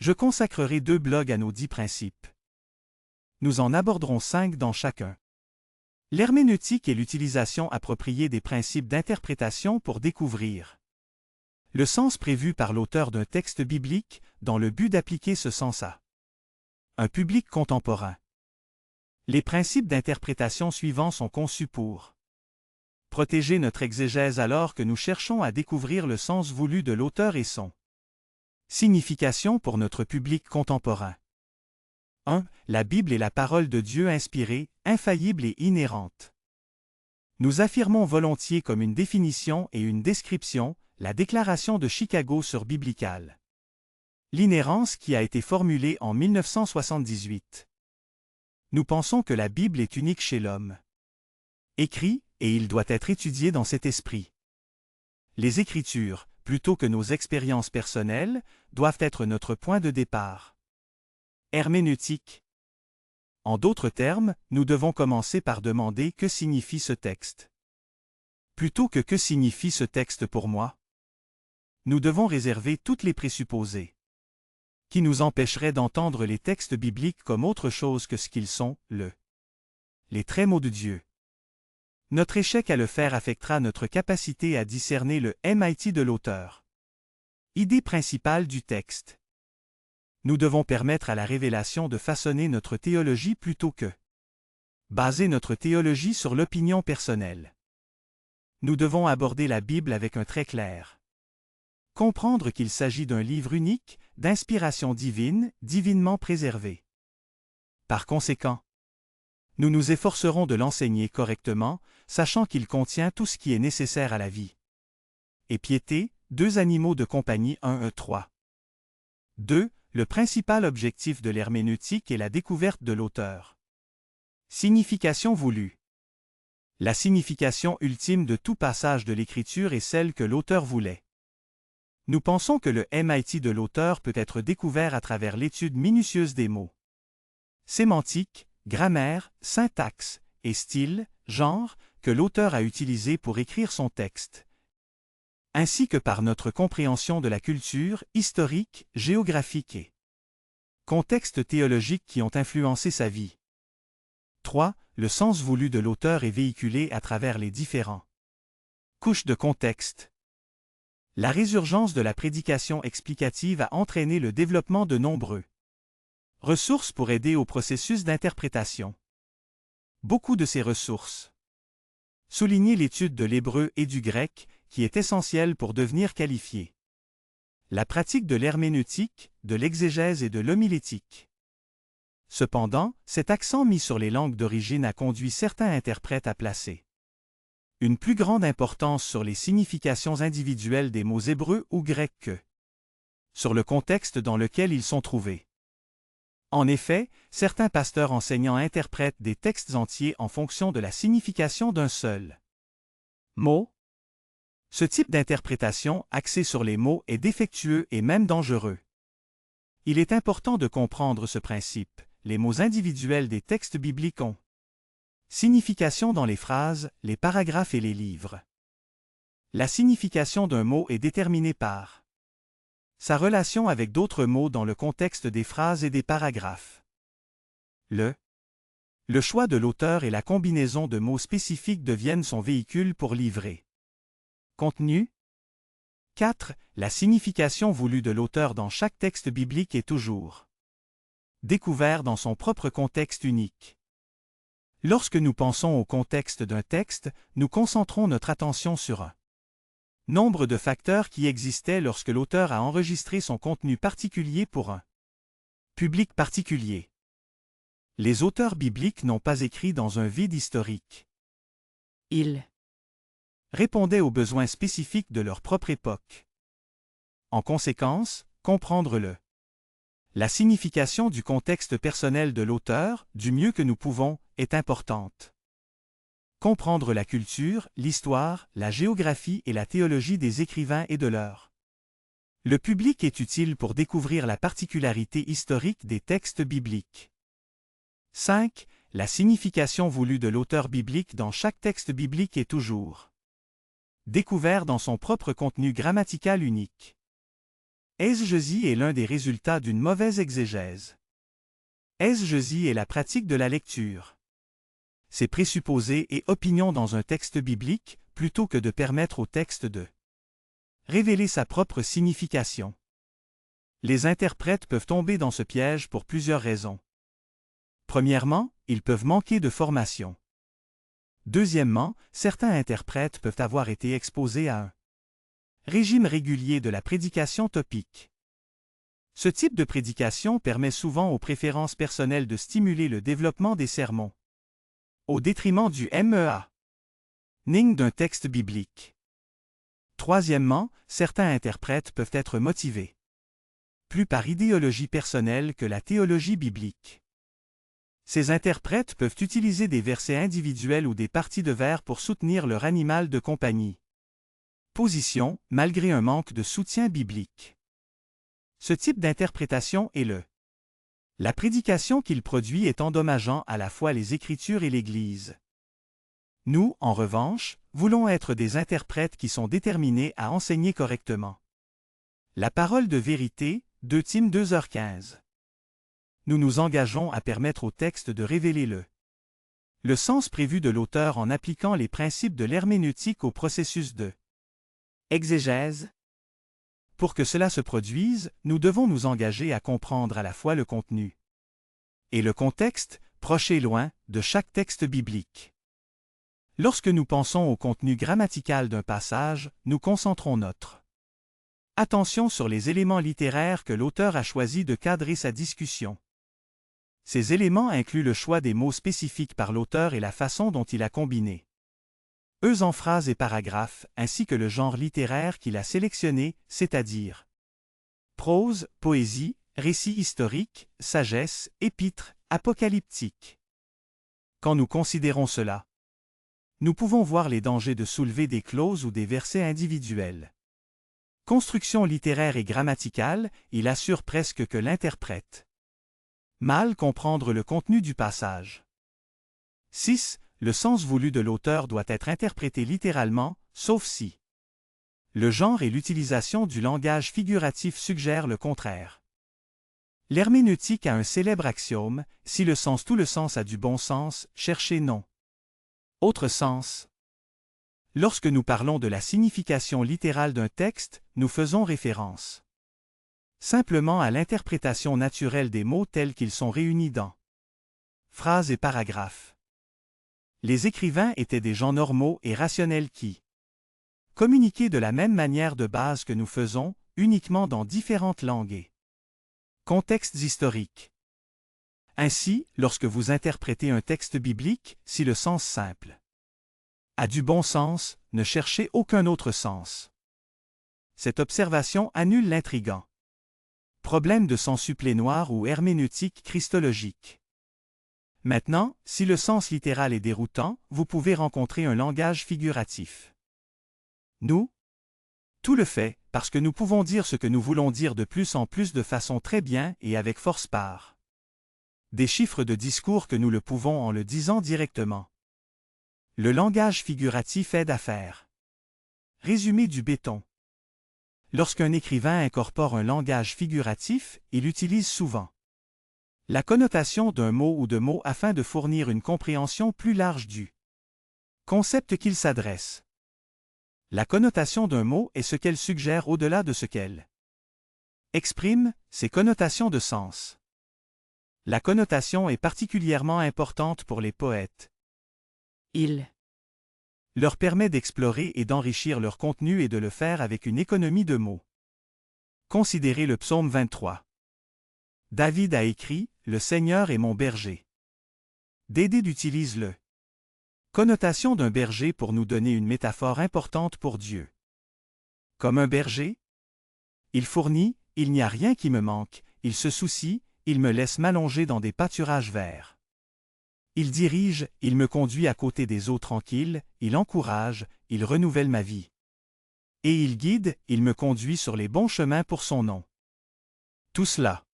Je consacrerai 2 blogs à nos 10 principes. Nous en aborderons 5 dans chacun. L'herméneutique est l'utilisation appropriée des principes d'interprétation pour découvrir le sens prévu par l'auteur d'un texte biblique dans le but d'appliquer ce sens à un public contemporain. Les principes d'interprétation suivants sont conçus pour protéger notre exégèse alors que nous cherchons à découvrir le sens voulu de l'auteur et son signification pour notre public contemporain. 1. La Bible est la parole de Dieu inspirée, infaillible et inhérente. Nous affirmons volontiers comme une définition et une description la déclaration de Chicago sur Biblical. L'inhérence qui a été formulée en 1978. Nous pensons que la Bible est unique chez l'homme. Écrit, et il doit être étudié dans cet esprit. Les Écritures, plutôt que nos expériences personnelles, doivent être notre point de départ. Herméneutique. En d'autres termes, nous devons commencer par demander que signifie ce texte. Plutôt que signifie ce texte pour moi? Nous devons réserver toutes les présupposés qui nous empêcheraient d'entendre les textes bibliques comme autre chose que ce qu'ils sont, les trémots de Dieu. Notre échec à le faire affectera notre capacité à discerner le MIT de l'auteur. Idée principale du texte. Nous devons permettre à la révélation de façonner notre théologie plutôt que baser notre théologie sur l'opinion personnelle. Nous devons aborder la Bible avec un trait clair. Comprendre qu'il s'agit d'un livre unique, d'inspiration divine, divinement préservé. Par conséquent, nous nous efforcerons de l'enseigner correctement, sachant qu'il contient tout ce qui est nécessaire à la vie. Et piété, 2 animaux de compagnie 1-3. 2. Le principal objectif de l'herméneutique est la découverte de l'auteur. Signification voulue. La signification ultime de tout passage de l'Écriture est celle que l'auteur voulait. Nous pensons que le MIT de l'auteur peut être découvert à travers l'étude minutieuse des mots. Sémantique, grammaire, syntaxe et style, genre, que l'auteur a utilisé pour écrire son texte, ainsi que par notre compréhension de la culture, historique, géographique et contexte théologique qui ont influencé sa vie. 3. Le sens voulu de l'auteur est véhiculé à travers les différents couches de contexte. La résurgence de la prédication explicative a entraîné le développement de nombreux ressources pour aider au processus d'interprétation. Beaucoup de ces ressources soulignent l'étude de l'hébreu et du grec, qui est essentielle pour devenir qualifié. La pratique de l'herméneutique, de l'exégèse et de l'homilétique. Cependant, cet accent mis sur les langues d'origine a conduit certains interprètes à placer une plus grande importance sur les significations individuelles des mots hébreux ou grecs que sur le contexte dans lequel ils sont trouvés. En effet, certains pasteurs enseignants interprètent des textes entiers en fonction de la signification d'un seul mot. Ce type d'interprétation axée sur les mots est défectueux et même dangereux. Il est important de comprendre ce principe. Les mots individuels des textes bibliques ont signification dans les phrases, les paragraphes et les livres. La signification d'un mot est déterminée par sa relation avec d'autres mots dans le contexte des phrases et des paragraphes. Le choix de l'auteur et la combinaison de mots spécifiques deviennent son véhicule pour livrer contenu. 4. La signification voulue de l'auteur dans chaque texte biblique est toujours découvert dans son propre contexte unique. Lorsque nous pensons au contexte d'un texte, nous concentrons notre attention sur un nombre de facteurs qui existaient lorsque l'auteur a enregistré son contenu particulier pour un public particulier. Les auteurs bibliques n'ont pas écrit dans un vide historique. Ils répondaient aux besoins spécifiques de leur propre époque. En conséquence, comprendre la signification du contexte personnel de l'auteur, du mieux que nous pouvons, est importante. Comprendre la culture, l'histoire, la géographie et la théologie des écrivains et de leur le public est utile pour découvrir la particularité historique des textes bibliques. 5. La signification voulue de l'auteur biblique dans chaque texte biblique est toujours découvert dans son propre contenu grammatical unique. Exégèse est l'un des résultats d'une mauvaise exégèse. Exégèse est la pratique de la lecture. C'est présupposés et opinions dans un texte biblique, plutôt que de permettre au texte de révéler sa propre signification. Les interprètes peuvent tomber dans ce piège pour plusieurs raisons. Premièrement, ils peuvent manquer de formation. Deuxièmement, certains interprètes peuvent avoir été exposés à un régime régulier de la prédication topique. Ce type de prédication permet souvent aux préférences personnelles de stimuler le développement des sermons, au détriment du meaning d'un texte biblique. Troisièmement, certains interprètes peuvent être motivés plus par idéologie personnelle que la théologie biblique. Ces interprètes peuvent utiliser des versets individuels ou des parties de vers pour soutenir leur animal de compagnie. Position, malgré un manque de soutien biblique. Ce type d'interprétation est la prédication qu'il produit est endommageant à la fois les Écritures et l'Église. Nous, en revanche, voulons être des interprètes qui sont déterminés à enseigner correctement la parole de vérité, 2 Tim 2h15. Nous nous engageons à permettre au texte de révéler le sens prévu de l'auteur en appliquant les principes de l'herméneutique au processus de exégèse. Pour que cela se produise, nous devons nous engager à comprendre à la fois le contenu et le contexte, proche et loin, de chaque texte biblique. Lorsque nous pensons au contenu grammatical d'un passage, nous concentrons notre attention sur les éléments littéraires que l'auteur a choisi de cadrer sa discussion. Ces éléments incluent le choix des mots spécifiques par l'auteur et la façon dont il a combiné eux en phrases et paragraphes, ainsi que le genre littéraire qu'il a sélectionné, c'est-à-dire prose, poésie, récit historique, sagesse, épître, apocalyptique. Quand nous considérons cela, nous pouvons voir les dangers de soulever des clauses ou des versets individuels. Construction littéraire et grammaticale, il assure presque que l'interprète mal comprendre le contenu du passage. 6. Le sens voulu de l'auteur doit être interprété littéralement, sauf si le genre et l'utilisation du langage figuratif suggèrent le contraire. L'herméneutique a un célèbre axiome, si le sens tout le sens a du bon sens, cherchez non. Autre sens. Lorsque nous parlons de la signification littérale d'un texte, nous faisons référence simplement à l'interprétation naturelle des mots tels qu'ils sont réunis dans phrases et paragraphes. Les écrivains étaient des gens normaux et rationnels qui communiquaient de la même manière de base que nous faisons, uniquement dans différentes langues et contextes historiques. Ainsi, lorsque vous interprétez un texte biblique, si le sens simple a du bon sens, ne cherchez aucun autre sens. Cette observation annule l'intrigant problème de sens supplénoir ou herméneutique christologique. Maintenant, si le sens littéral est déroutant, vous pouvez rencontrer un langage figuratif. Tout le fait, parce que nous pouvons dire ce que nous voulons dire de plus en plus de façon très bien et avec force par des chiffres de discours que nous le pouvons en le disant directement. Le langage figuratif aide à faire résumé du béton. Lorsqu'un écrivain incorpore un langage figuratif, il utilise souvent la connotation d'un mot ou de mots afin de fournir une compréhension plus large du concept qu'il s'adresse. La connotation d'un mot est ce qu'elle suggère au-delà de ce qu'elle exprime, ses connotations de sens. La connotation est particulièrement importante pour les poètes. Il leur permet d'explorer et d'enrichir leur contenu et de le faire avec une économie de mots. Considérez le psaume 23. David a écrit « Le Seigneur est mon berger ». Dédé utilise le connotation d'un berger pour nous donner une métaphore importante pour Dieu. Comme un berger, il fournit, il n'y a rien qui me manque, il se soucie, il me laisse m'allonger dans des pâturages verts. Il dirige, il me conduit à côté des eaux tranquilles, il encourage, il renouvelle ma vie. Et il guide, il me conduit sur les bons chemins pour son nom. Tout cela.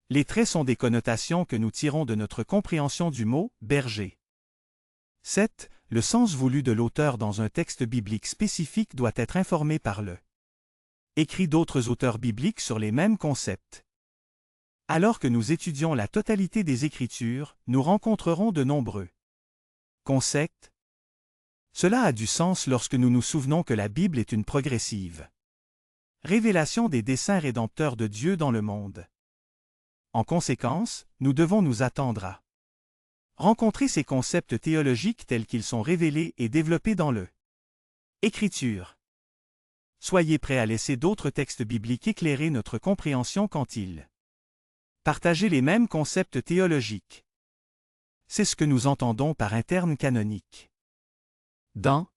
Les traits sont des connotations que nous tirons de notre compréhension du mot « berger ». 7. Le sens voulu de l'auteur dans un texte biblique spécifique doit être informé par le Écrits d'autres auteurs bibliques sur les mêmes concepts. Alors que nous étudions la totalité des Écritures, nous rencontrerons de nombreux concepts. Cela a du sens lorsque nous nous souvenons que la Bible est une progressive révélation des desseins rédempteurs de Dieu dans le monde. En conséquence, nous devons nous attendre à rencontrer ces concepts théologiques tels qu'ils sont révélés et développés dans l'Écriture. Soyez prêts à laisser d'autres textes bibliques éclairer notre compréhension quand ils partagent les mêmes concepts théologiques. C'est ce que nous entendons par interne canonique. Dans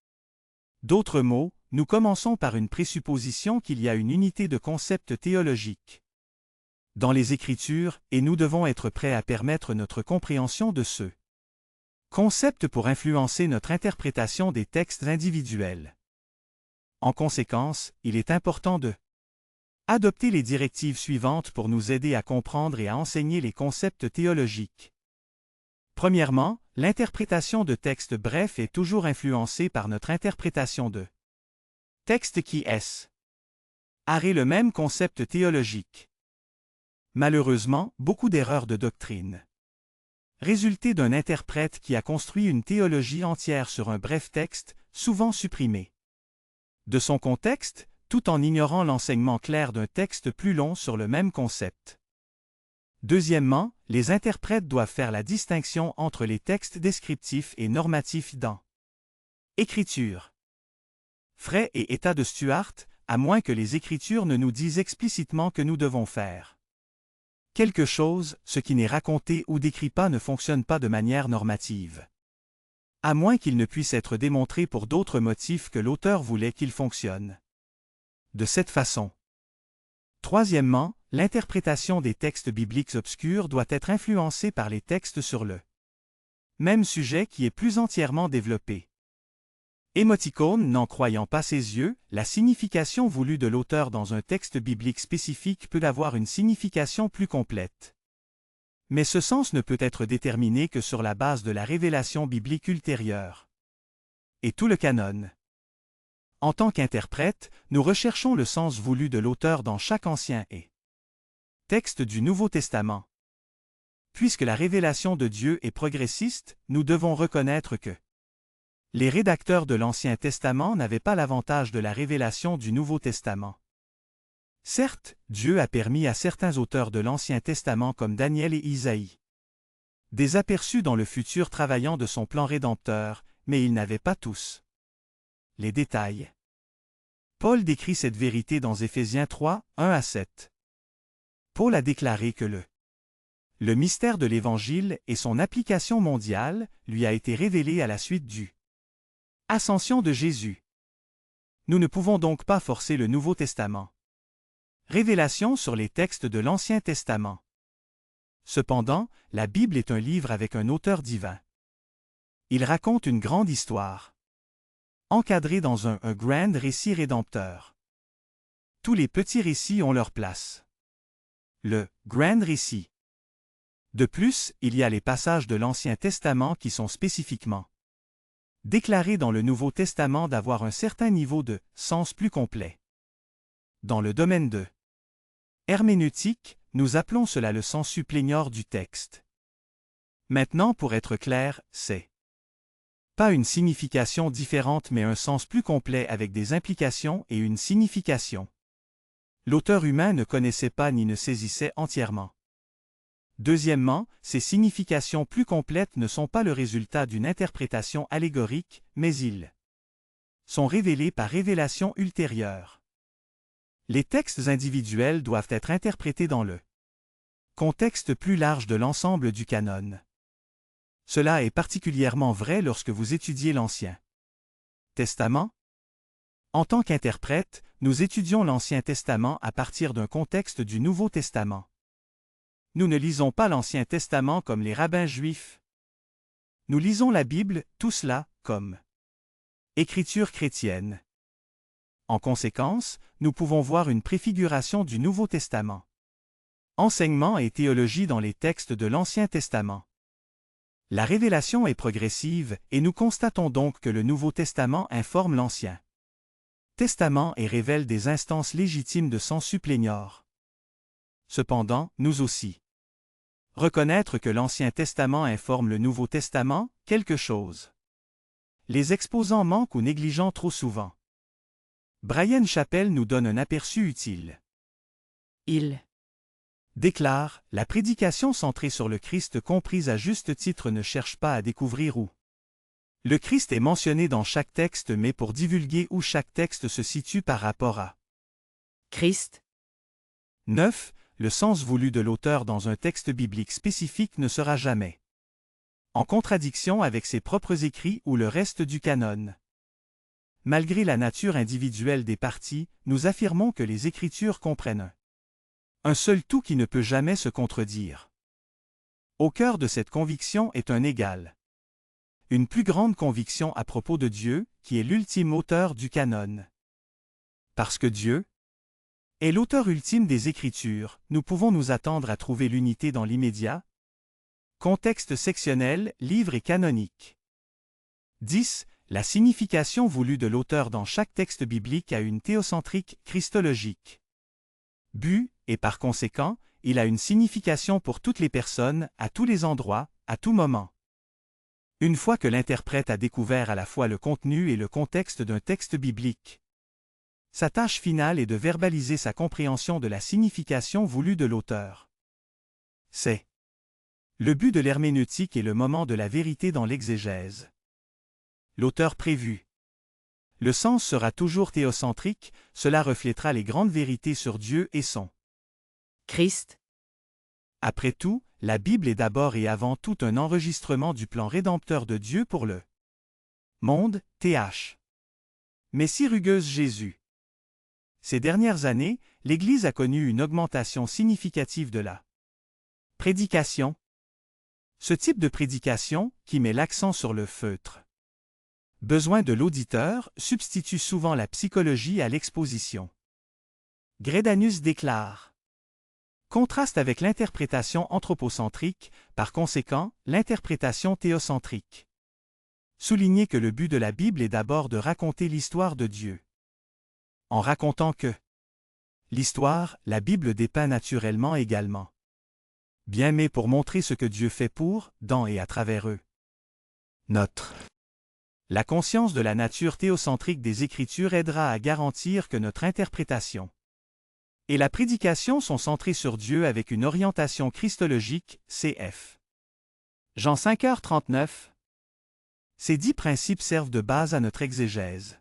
d'autres mots, nous commençons par une présupposition qu'il y a une unité de concepts théologiques dans les Écritures, et nous devons être prêts à permettre notre compréhension de ce concept pour influencer notre interprétation des textes individuels. En conséquence, il est important de adopter les directives suivantes pour nous aider à comprendre et à enseigner les concepts théologiques. Premièrement, l'interprétation de textes brefs est toujours influencée par notre interprétation de textes qui arrêtent le même concept théologique. Malheureusement, beaucoup d'erreurs de doctrine résultent d'un interprète qui a construit une théologie entière sur un bref texte, souvent supprimé de son contexte, tout en ignorant l'enseignement clair d'un texte plus long sur le même concept. Deuxièmement, les interprètes doivent faire la distinction entre les textes descriptifs et normatifs dans Écriture. Frais et état de Stuart, à moins que les Écritures ne nous disent explicitement que nous devons faire quelque chose, ce qui n'est raconté ou décrit pas ne fonctionne pas de manière normative. À moins qu'il ne puisse être démontré pour d'autres motifs que l'auteur voulait qu'il fonctionne de cette façon. Troisièmement, l'interprétation des textes bibliques obscurs doit être influencée par les textes sur le même sujet qui est plus entièrement développé. Émoticône n'en croyant pas ses yeux, la signification voulue de l'auteur dans un texte biblique spécifique peut avoir une signification plus complète. Mais ce sens ne peut être déterminé que sur la base de la révélation biblique ultérieure. Et tout le canon. En tant qu'interprète, nous recherchons le sens voulu de l'auteur dans chaque ancien et texte du Nouveau Testament. Puisque la révélation de Dieu est progressiste, nous devons reconnaître que les rédacteurs de l'Ancien Testament n'avaient pas l'avantage de la révélation du Nouveau Testament. Certes, Dieu a permis à certains auteurs de l'Ancien Testament comme Daniel et Isaïe des aperçus dans le futur travaillant de son plan rédempteur, mais ils n'avaient pas tous les détails. Paul décrit cette vérité dans Éphésiens 3, 1-7. Paul a déclaré que le mystère de l'Évangile et son application mondiale lui a été révélé à la suite du Ascension de Jésus. Nous ne pouvons donc pas forcer le Nouveau Testament. Révélation sur les textes de l'Ancien Testament. Cependant, la Bible est un livre avec un auteur divin. Il raconte une grande histoire, encadrée dans un grand récit rédempteur. Tous les petits récits ont leur place. Le grand récit. De plus, il y a les passages de l'Ancien Testament qui sont spécifiquement déclarés dans le Nouveau Testament d'avoir un certain niveau de sens plus complet. Dans le domaine de herméneutique, nous appelons cela le sens supplénior du texte. Maintenant, pour être clair, c'est pas une signification différente mais un sens plus complet avec des implications et une signification. L'auteur humain ne connaissait pas ni ne saisissait entièrement. Deuxièmement, ces significations plus complètes ne sont pas le résultat d'une interprétation allégorique, mais ils sont révélés par révélation ultérieure. Les textes individuels doivent être interprétés dans le contexte plus large de l'ensemble du canon. Cela est particulièrement vrai lorsque vous étudiez l'Ancien Testament. En tant qu'interprète, nous étudions l'Ancien Testament à partir d'un contexte du Nouveau Testament. Nous ne lisons pas l'Ancien Testament comme les rabbins juifs. Nous lisons la Bible, tout cela, comme écriture chrétienne. En conséquence, nous pouvons voir une préfiguration du Nouveau Testament. Enseignement et théologie dans les textes de l'Ancien Testament. La révélation est progressive et nous constatons donc que le Nouveau Testament informe l'Ancien Testament et révèle des instances légitimes de sensu plénior. Cependant, nous aussi. Reconnaître que l'Ancien Testament informe le Nouveau Testament, quelque chose. Les exposants manquent ou négligent trop souvent. Brian Chappell nous donne un aperçu utile. Il Déclare, la prédication centrée sur le Christ comprise à juste titre ne cherche pas à découvrir où. Le Christ est mentionné dans chaque texte mais pour divulguer où chaque texte se situe par rapport à. Christ 9. Le sens voulu de l'auteur dans un texte biblique spécifique ne sera jamais en contradiction avec ses propres écrits ou le reste du canon. Malgré la nature individuelle des parties, nous affirmons que les Écritures comprennent un seul tout qui ne peut jamais se contredire. Au cœur de cette conviction est un égal. Une plus grande conviction à propos de Dieu, qui est l'ultime auteur du canon. Parce que Dieu est l'auteur ultime des Écritures, nous pouvons nous attendre à trouver l'unité dans l'immédiat. Contexte sectionnel, livre et canonique. 10. La signification voulue de l'auteur dans chaque texte biblique a une théocentrique christologique. But, et par conséquent, il a une signification pour toutes les personnes, à tous les endroits, à tout moment. Une fois que l'interprète a découvert à la fois le contenu et le contexte d'un texte biblique, sa tâche finale est de verbaliser sa compréhension de la signification voulue de l'auteur. C'est le but de l'herméneutique et le moment de la vérité dans l'exégèse. L'auteur prévu. Le sens sera toujours théocentrique, cela reflètera les grandes vérités sur Dieu et son Christ. Après tout, la Bible est d'abord et avant tout un enregistrement du plan rédempteur de Dieu pour le monde, th. Messie rugueuse Jésus. Ces dernières années, l'Église a connu une augmentation significative de la prédication. Ce type de prédication, qui met l'accent sur le feutre besoin de l'auditeur, substitue souvent la psychologie à l'exposition. Greidanus déclare. Contraste avec l'interprétation anthropocentrique, par conséquent, l'interprétation théocentrique. Souligner que le but de la Bible est d'abord de raconter l'histoire de Dieu. En racontant que l'histoire, la Bible dépeint naturellement également. Bien mais pour montrer ce que Dieu fait pour, dans et à travers eux. La conscience de la nature théocentrique des Écritures aidera à garantir que notre interprétation et la prédication sont centrées sur Dieu avec une orientation christologique, cf. Jean 5h39. Ces 10 principes servent de base à notre exégèse.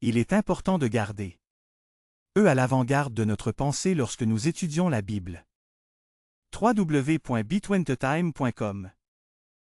Il est important de garder eux à l'avant-garde de notre pensée lorsque nous étudions la Bible. www.bitwentetime.com